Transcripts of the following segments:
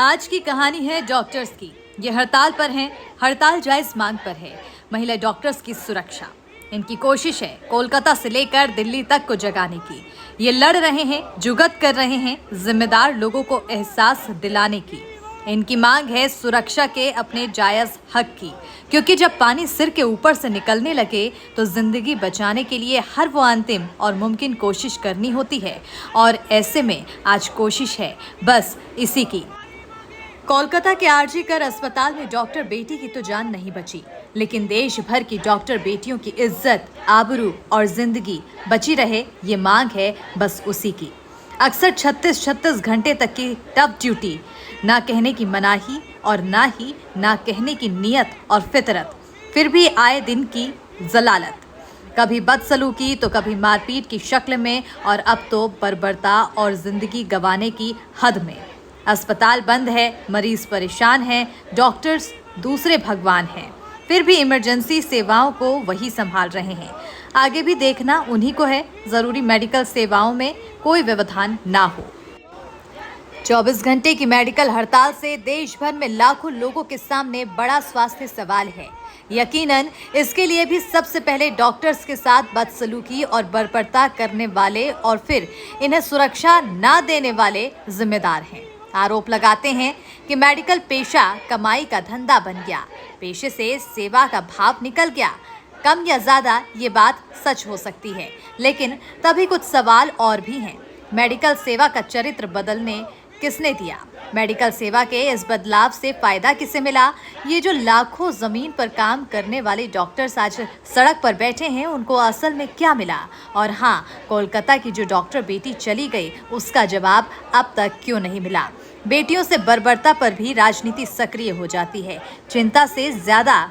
आज की कहानी है डॉक्टर्स की। ये हड़ताल पर हैं, हड़ताल जायज मांग पर है। महिला डॉक्टर्स की सुरक्षा, इनकी कोशिश है कोलकाता से लेकर दिल्ली तक को जगाने की। ये लड़ रहे हैं, जुगत कर रहे हैं जिम्मेदार लोगों को एहसास दिलाने की। इनकी मांग है सुरक्षा के अपने जायज हक की, क्योंकि जब पानी सिर के ऊपर से निकलने लगे तो जिंदगी बचाने के लिए हर वो अंतिम और मुमकिन कोशिश करनी होती है। और ऐसे में आज कोशिश है बस इसी की। कोलकाता के आरजी कर अस्पताल में डॉक्टर बेटी की तो जान नहीं बची, लेकिन देश भर की डॉक्टर बेटियों की इज्जत, आबरू और जिंदगी बची रहे, ये मांग है बस उसी की। अक्सर 36 घंटे तक की टफ ड्यूटी, ना कहने की मनाही और ना कहने की नियत और फितरत, फिर भी आए दिन की जलालत, कभी बदसलूकी तो कभी मारपीट की शक्ल में, और अब तो बर्बरता और जिंदगी गंवाने की हद में। अस्पताल बंद है, मरीज परेशान हैं, डॉक्टर्स दूसरे भगवान हैं, फिर भी इमरजेंसी सेवाओं को वही संभाल रहे हैं। आगे भी देखना उन्हीं को है, जरूरी मेडिकल सेवाओं में कोई व्यवधान ना हो। 24 घंटे की मेडिकल हड़ताल से देश भर में लाखों लोगों के सामने बड़ा स्वास्थ्य सवाल है। यकीनन इसके लिए भी सबसे पहले डॉक्टर्स के साथ बदसलूकी और बर्बरता करने वाले और फिर इन्हें सुरक्षा ना देने वाले जिम्मेदार हैं। आरोप लगाते हैं कि मेडिकल पेशा कमाई का धंधा बन गया, पेशे से सेवा का भाव निकल गया। कम या ज्यादा ये बात सच हो सकती है, लेकिन तभी कुछ सवाल और भी हैं। मेडिकल सेवा का चरित्र बदलने किसने दिया? मेडिकल सेवा के इस बदलाव से फायदा किसे मिला? ये जो लाखों जमीन पर काम करने वाले डॉक्टर्स आज सड़क पर बैठे हैं, उनको असल में क्या मिला? और हाँ, कोलकाता की जो डॉक्टर बेटी चली गई, उसका जवाब अब तक क्यों नहीं मिला? बेटियों से बर्बरता पर भी राजनीति सक्रिय हो जाती है, चिंता से ज्यादा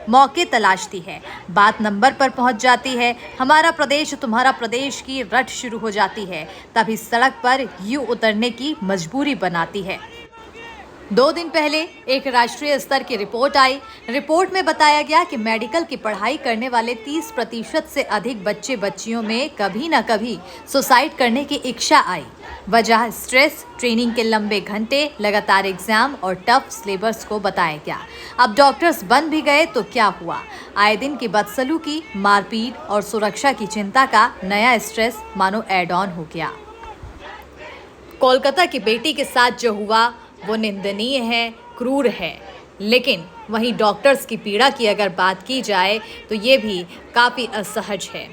मौके तलाशती है, बात नंबर पर पहुंच जाती है। हमारा प्रदेश तुम्हारा प्रदेश की रट शुरू हो जाती है, तभी सड़क पर यूं उतरने की मजबूरी बनाती है। 2 दिन पहले एक राष्ट्रीय स्तर की रिपोर्ट आई। रिपोर्ट में बताया गया कि मेडिकल की पढ़ाई करने वाले 30% से अधिक बच्चे बच्चियों में कभी न कभी सुसाइड करने की इच्छा आई। वजह स्ट्रेस, ट्रेनिंग के लंबे घंटे, लगातार एग्जाम और टफ सिलेबस को बताया गया। अब डॉक्टर्स बन भी गए तो क्या हुआ? आए दिन की बदसलूकी, मारपीट और सुरक्षा की चिंता का नया स्ट्रेस मानो एड ऑन हो गया। कोलकाता की बेटी के साथ जो हुआ वो निंदनीय है, क्रूर है, लेकिन वहीं डॉक्टर्स की पीड़ा की अगर बात की जाए तो ये भी काफ़ी असहज है।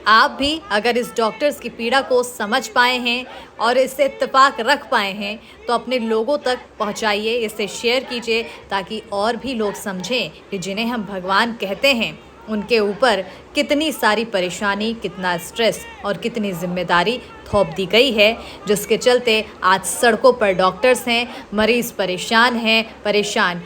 आप भी अगर इस डॉक्टर्स की पीड़ा को समझ पाए हैं और इससे इत्तेफाक रख पाए हैं तो अपने लोगों तक पहुंचाइए, इसे शेयर कीजिए, ताकि और भी लोग समझें कि जिन्हें हम भगवान कहते हैं उनके ऊपर कितनी सारी परेशानी, कितना स्ट्रेस और कितनी जिम्मेदारी थोप दी गई है, जिसके चलते आज सड़कों पर डॉक्टर्स हैं, मरीज परेशान हैं, परेशान